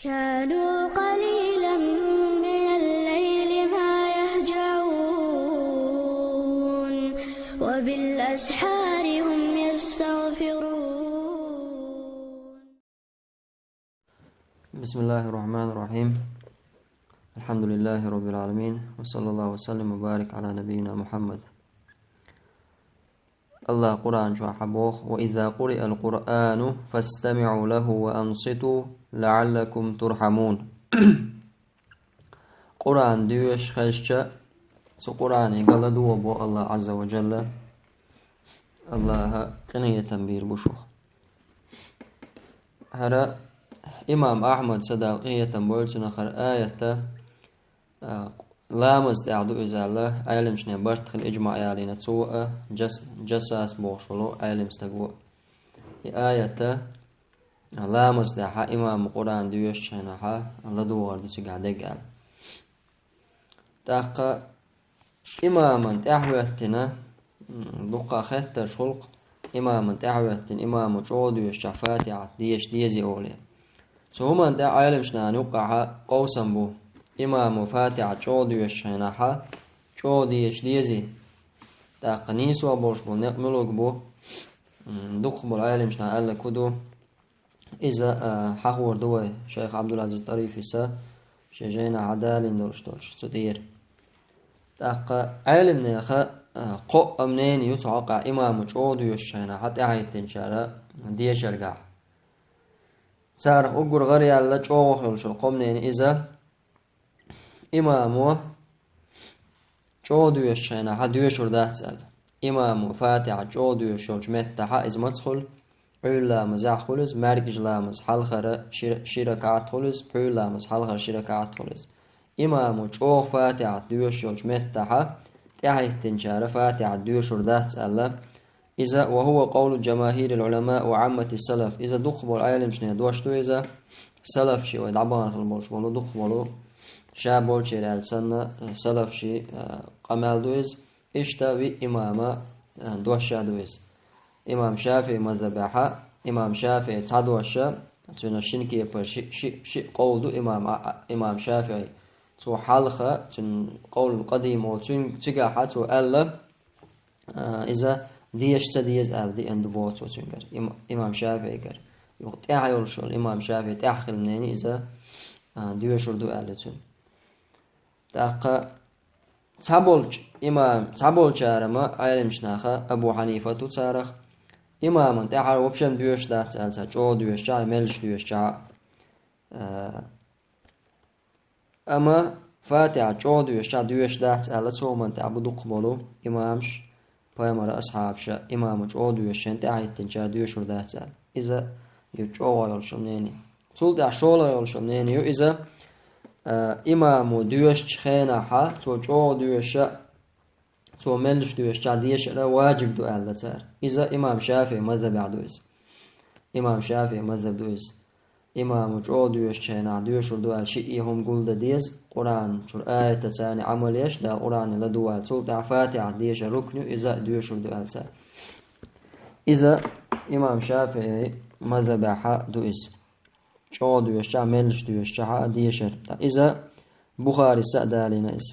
كانوا قليلا من الليل ما يهجعون وبالأسحار هم يستغفرون. بسم الله الرحمن الرحيم. الحمد لله رب العالمين، وصلى الله وسلم وبارك على نبينا محمد. الله قرآن شو حبوخ: وإذا قرئ القرآن فاستمعوا له وأنصتوا لعلكم ترحمون. قرآن ديوش خشة سو قرآن قال دو بو الله عز وجل. الله قنية تنبير بشو هذا إمام أحمد صدق قية تنبول سنخر آية لامز تعدو إذا الله علم شنو برتخل إجماع يالينا تسوء جساس بوشلو علم استقو آية لامز تعها إمام قرآن ديوش شنها الله دو ورد سقعدك قال تاقا إماما تعويتنا دقا خطر شلق إماما تعويتنا إمام جوديوش شفاتعة ديزي أولي سوما انت عالم شنا نوقع قوسا بو إمام فاتحة جوديوش شنها جوديوش ديزي تاقنيس وبوش بو نقملوك بو دق بو العالم شنا ألا كدو إذا حقور دوي شيخ عبد العزيز طريفي سا شجينا عدالين دورشتوش سدير تاقا عالم نيخا قو أمنين يتعقع إمام جوديوش شنها تعيتن شارع ديشرقع سار أقول غري على جوه يلشل قمنين إذا إمامه جودو يشينا حدوش ردات سأل إمامه فاتح جودو يشلش متها إذ مدخل علا مزاح خلص مرجج لامز حلخر شركات خلص علا مز حلخر شركات خلص إمامه جوه فاتح دوشلش متها تعرف تنشار فاتح دوش ردات سأل إذا وهو قول جماهير العلماء وعامة السلف إذا دخبوا العالم شنو دوشتو إذا سلف شي ودعبان في البولش بولو دخبوا شاب بولشي السنة سلف شي قمال دويز اشتوي إمامة دوشا دويز إمام شافعي مذبحة إمام شافعي تعدوشا تنا شنكي بر شي قول دو إمام شافعي تو حلخة تن قول القديم وتن تجاحة تو ألا إذا ديش تديز أل دي أند بوت وتنجر إمام شافعي كر يقطع يرشل إمام شافعي تأخر منين إذا ديش ردو ألتون تأخر تابولج إمام تابولج أرما علم شناخة أبو حنيفة تتارخ إمام تأخر وبشم ديش دات ألتا جو ديش جاي ملش ديش جاي أما فاتح جو ديش جاي ديش دات ألتا ومن تعبدو قبلو إمامش Peygamber ashabşa imamı çoğduyorşen tehayettin çağırıyorşur dağıtsal. İza çoğu yolşum neyni. Sulda şola yolşum neyni. İza imamı diyorş çıkana ha çoğu diyorşa çoğu melş diyorşa diyeşra vacib duallatar. İza İmam Şafii mezhebi adoyuz. İmam Şafii mezhebi doyuz. İmamı çoğu diyorşa diyorşur dual şi'ihum gulda diyez. قرآن شو آية تساني عمليش دا قرآن لدوال سلطة فاتحة ديش ركن إذا ديوش دوال سا إذا إمام شافعي مذهب حق دوئس شو دوش شا ملش دوش شا ديش إذا بخاري سأدالينا إس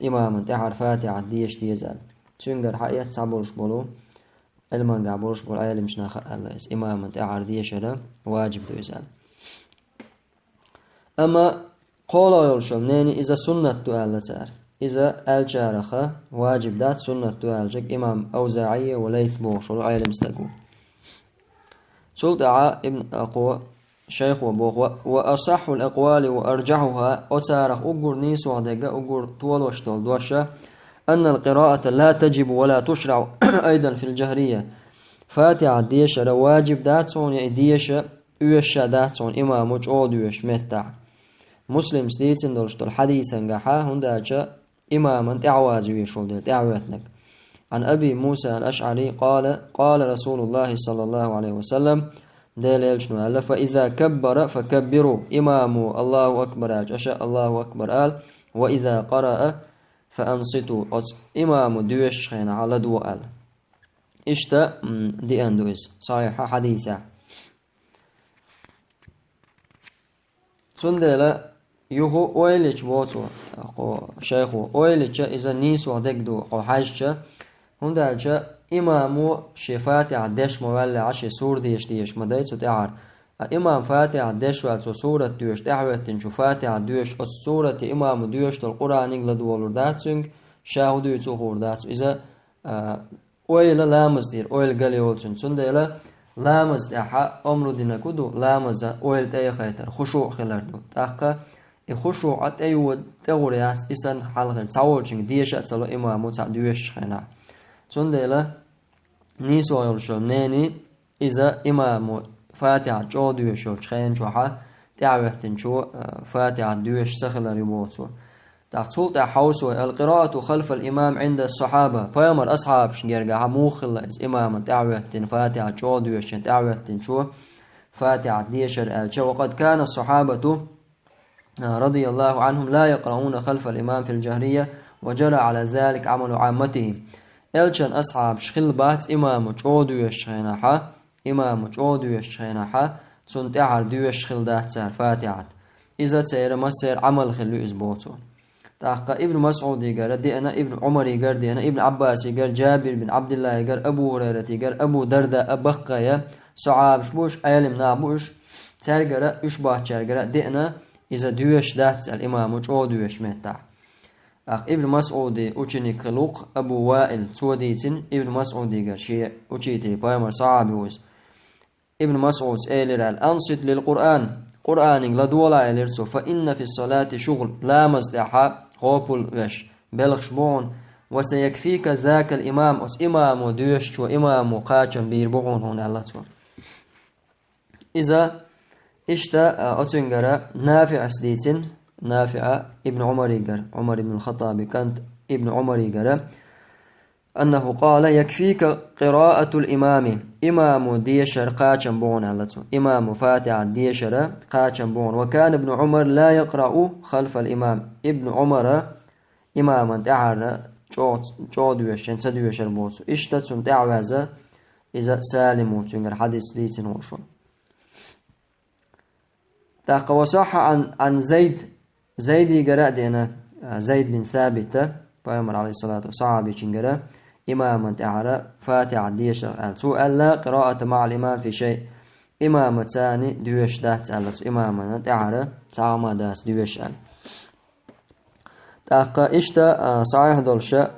إمام تحر فاتحة ديش ديزال تنقر حقيقة سابورش بولو علمان قابورش بول آية لمشنا خأ الله إس إمام تحر ديش واجب دوزال أما قول يولشم نيني إذا سنة تؤالتار إذا الجارخة واجب دات سنة تؤالجك إمام أوزاعية وليث بوشل عيلم استقو سلطع ابن أقوى شيخ وبوخ وأصح الأقوال وأرجحها أتارخ أقر نيس وعدق أقر طول وشتول دوشة أن القراءة لا تجب ولا تشرع أيضا في الجهرية فاتحة ديشة واجب دات سون ديشة أيشة دات سون إمام وجعود يش متع مسلم ستيتن دولشتول حديثا قحا هنداجا إماما تعوازي ويشول تعواتنك عن أبي موسى الأشعري قال رسول الله صلى الله عليه وسلم دليل شنو قال فإذا كبر فكبروا إمام الله أكبر أشاء الله أكبر قال وإذا قرأ فأنصتوا إمام دوش خين على دو قال إشتا دي أندوز صحيح حديثة سندلا يهو أويلش بوتو أقو شيخو أويلش إذا نيسو دقدو أو حاجة هندالجا إمامو شفاتي عدش مولا عشي سور ديش مدايتو تعار إمام فاتي عدش واتو سورة ديوش تعوتن شفاتي عديوش السورة إمام ديوش القرآن يقلد ولرداتسنج شاهدو يتو هرداتو إذا أويل لامز دير أويل قالي ولسن سندلا لامز دحا أمرو دينا كدو لامز أويل تاي خيتر خشوع خلاردو تاقا خشوع أتأيو تغريات إسان حلقين تعولشن ديش أتسلو إمامو تعديوش خينا سندلا نيسو يلشو نيني إذا إمامو فاتحة جو ديوشو خين شوحا تعوهتن شو فاتحة ديوش سخلا ريبوتو تحصل تحوسو القراءة خلف الإمام عند الصحابة فيامر أصحاب شنجرجع موخل إز إمام تعوهتن فاتحة جو ديوش تعوهتن شو فاتحة ديشر ألشا وقد كان الصحابة رضي الله عنهم لا يقرؤون خلف الإمام في الجهرية وجرى على ذلك عمل عامتهم ألشان أصحاب شخل بات إمام جو ديوش خيناحا إمام جو ديوش خيناحا تنتعر ديوش خل دات سار فاتحة إذا تير مسير عمل خلو إزبوتو تحقق ابن مسعود يقر دينا ابن عمر يقر دينا ابن عباس يقر جابر بن عبد الله يقر أبو هريرة يقر أبو درداء أبقى صعاب شبوش أيلم نابوش ترقر يشبه ترقر دينا إذا ديوش دات الإمام جو ديوش متع ابن مسعود أوشني خلوق أبو وائل سوديتن ابن مسعود يقر شيء أوشيتي بايمر صعب وز ابن مسعود إيلر الأنصت للقرآن قرآن لدولا إليرسو فإن في الصلاة شغل لا مزدحا غوبل وش بلغشبون وسيكفيك ذاك الإمام أس إمام ديوش وإمام قاچم بيربعون هون الله تقول إذا إشتا أتنقر نافع أسديتن نافع ابن عمر يقر عمر بن الخطاب كانت ابن عمر يقر أنه قال يكفيك قراءة الإمام إمام ديشر قاچم بون الله تقول إمام فاتح ديشر قاچم بون وكان ابن عمر لا يقرأ خلف الإمام ابن عمر إماما تعالى جو ديوشن سديوشر بوتو إشتا تنتعوز إذا سالمو تنقر حديث ديتن وشون تاق وصح عن زيد يقرأ دينا زيد بن ثابت بأمر عليه الصلاة والسلام يقرأ إماما تعالى فاتح ديشر سؤال لا قراءة مع الإمام في شيء إمام تاني ديوش دات ألت إماما تعالى تعامى داس ديوش أل تاق إشتا صحيح دولشا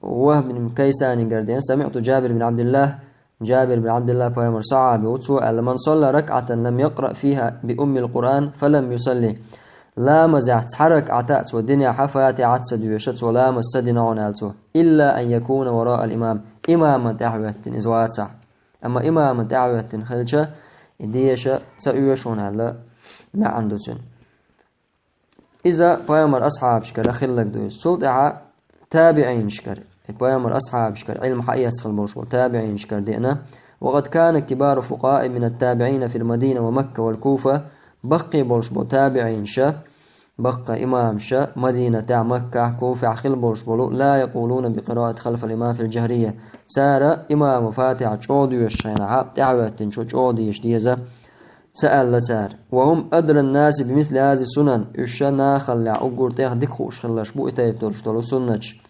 وهب بن كيسان قردين سمعت جابر بن عبد الله بأمر صعب وسؤال من صلى ركعة لم يقرأ فيها بأم القرآن فلم يصلي لا مزعت حرك عتات والدنيا حفات عتس ديوشت ولا مستدنا عنالته إلا أن يكون وراء الإمام إماما تعويتن إزوات صح أما إماما تعويتن خلشة ديشة سأيوشون هلا ما عندوتن إذا بيامر أصحاب شكر خلق دويس سلطع تابعين شكر بيامر أصحاب شكر علم حقيقة خلبوش تابعين شكر دينا وقد كان كبار فقهاء من التابعين في المدينة ومكة والكوفة بقي بولش بول تابعين شا بقى إمام شا مدينة مكة كوفة خل بولش بولو لا يقولون بقراءة خلف الإمام في الجهرية سار إمام فاتح جودي وشينها تعوتن شو جودي يشديزة سأل لسار وهم أدرى الناس بمثل هذه السنن إشنا خلع أقول تيخ ديخوش خلش بو إتايب تورشتولو سنتش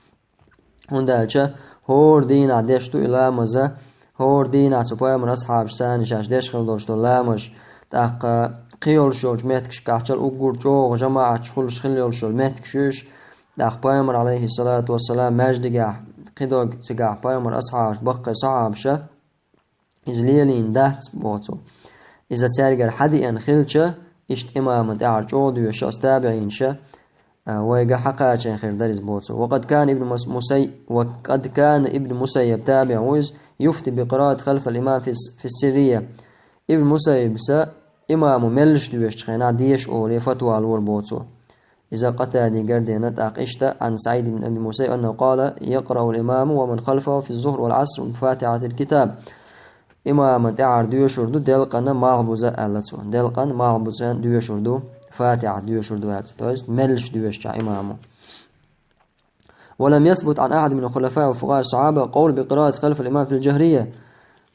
هندالشا هور دين عديشتو إلا مزا هور دين عتسوبايا من أصحاب سانش عشديش خلدورشتو لامش تاق قيول شوج ماتكش كاحتل أقول جو جماعة شخلش خليول شول ماتكشوش تاق بايمر عليه الصلاة والسلام ماجدقاح قدوغ تقاح بايمر أصحاب بقى صحابشا إزليلين دهت بوتو إذا تارجر حدي أن خلشة إشت إمام تعال جود وشاس تابعين شة ويجا حقاش خير درس بوتو وقد كان ابن مسيب تابع ويز يفتي بقراءة خلف الإمام في السرية ابن مسيب سا إمام ملش دويش خينا ديش أولي فتوى الور بوتو إذا قتادي قردينا تاقشت عن سعيد بن أبي مسيب أنه قال يقرأ الإمام ومن خلفه في الظهر والعصر بفاتحة الكتاب إمام تعار ديوشردو دلقنا معبوزة ألتو دلقن معبوزة ديوشردو فاتحة ديوشردو هاتو ملش ديوش إمامه ولم يثبت عن أحد من الخلفاء وفقهاء الصحابة قول بقراءة خلف الإمام في الجهرية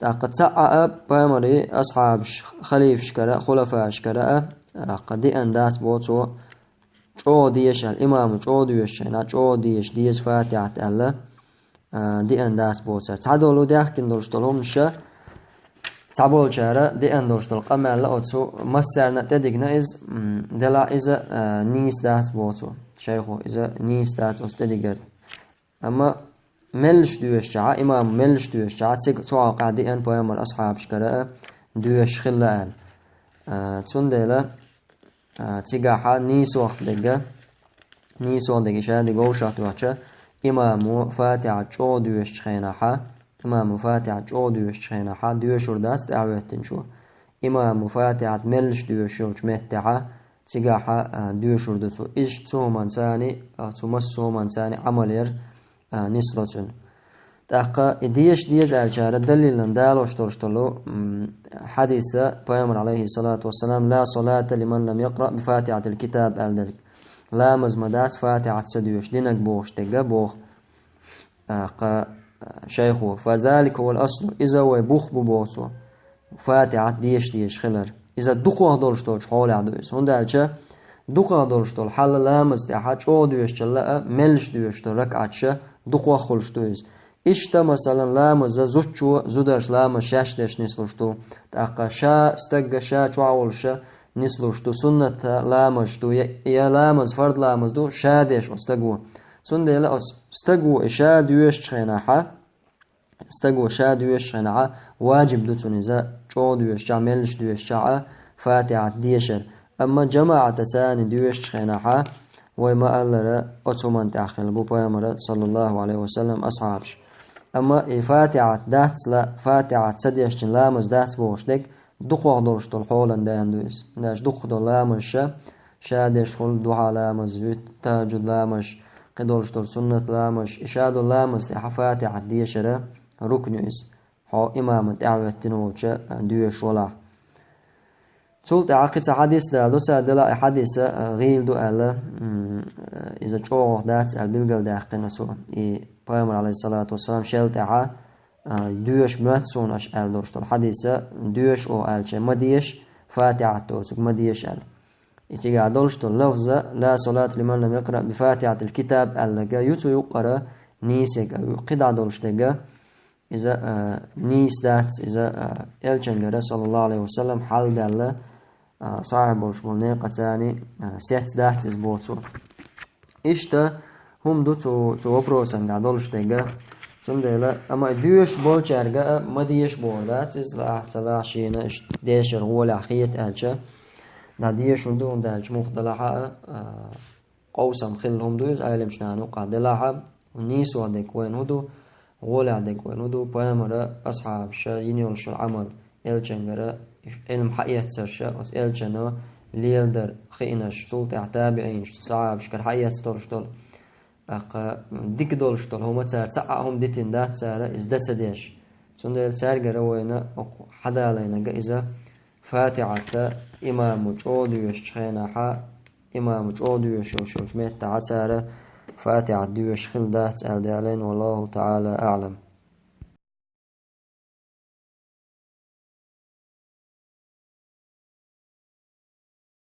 قد سعى بامري أصحاب خليف شكراء خلفاء شكراء قد أن داس بوتو جو ديش الإمام جو ديش هنا جو ديش فاتحة الله دي أن داس بوتو تعدولو داخل دولشتلهم شا تعبول شارع دي أن دولشتل قمال لأوتسو مسرنا تدقنا إز دلا إذا نيس داس بوتو شيخو إذا نيس داس أستدقر أما ملش دوش شعا إمام ملش دوش شعا تسوع قاعدي أن بيام الأصحاب شكرا دوش خلا تندلا تيجاحا نيس وقت دقا نيس وقت دقا شا دقا وشات وقتا إمام فاتحة جو دوش خيناحا إمام فاتحة جو دوش خيناحا دوش ورداس دعوتن شو إمام فاتحة ملش دوش شوش مهتحا تيجاحا دوش وردتو إيش تو منساني تمسو منساني عملير نسلتون تاقا ديش الجارة دليل دالوش ترشتلو حديثة بيامر عليه الصلاة والسلام لا صلاة لمن لم يقرأ بفاتحة الكتاب الدرك لا مزمداس فاتحة سديوش دينك بوش تقا بوخ شيخو فذلك هو الأصل إذا ويبوخ ببوتو فاتحة ديش خلر إذا دقوه دولشتولش حول عدويس هون دالجا دقوه دولشتول حال لا مزدحاج او دويش جلاء ملش دويش ركعتش دقوه خلشتويس إشتا مثلا لام زوجو زودرش لام شاشدش نسلوشتو تاقا شا استقا شا چوعولش نسلوشتو سنة لامشتو يا لامز فرد لامزدو شادش استقو سنة لا استقو إشا دويش خيناحا استقو شا دويش خيناحا واجب دوتو نزا چو دويش شا ملش دويش شا فاتحة ديشر أما جماعة تاني دويش خيناحا وما ألر أتومن تأخيل بو بيامر صلى الله عليه وسلم أصحابش أما فاتحة داتس لا فاتحة تسديشتن لامز داتس بوشدك دقوة دولشتول حولا داندويس داش دقوة لامش شادش خل دعا لامز فيت تاجد لامش قدولشتول سنة لامش إشاد لامز لحا فاتحة ديشرة ركنويس حو إمام دعوتنوش ديوش ولا تولت عقيدة حديث دا دو تعدلا حديث غيل دو ألا إذا جوه دات البلغل داخلنا تو بيامر عليه الصلاة والسلام شلت عا دوش ماتسون أش أل دورشتول حديثة دوش أو ألش مديش فاتحة توسك مديش أل إتجاه دورشتول لفظة لا صلاة لمن لم يقرأ بفاتحة الكتاب ألقى يتو يقرأ نيسك قدع دورشتقى إذا نيس دات إذا إلشنجر صلى الله عليه وسلم حال دالله صاحب الشمولني قتاني سيت دات إزبوتو إشتا هم دو تو وبروسن قادولش تيجا سندلا أما ديوش بولشارجا ما ديش بولات إز لا احتلا شينا إش ديشر هو الأخيت ألشا دا ديش ودون دالش مختلحة قوسم خلهم دوز عالم شنانو قادلها ونيسو عدك وين هدو غول عدك وين هدو بيامر أصحاب شا ينيولش العمل إلشنجر علم حقيقة سرشا إلشنو ليلدر خينش سلطة تابعينش صعب شكر حقيقة تورشتول ديك دولشتول هما تسعهم ديتين دات سارة إزدت ديش سندل تارجع روينا حدا علينا إذا فاتحة إمام جود يشخينا حا إمام جود يشوش ميت تعتارة فاتحة ديوش خل دات علين والله تعالى أعلم.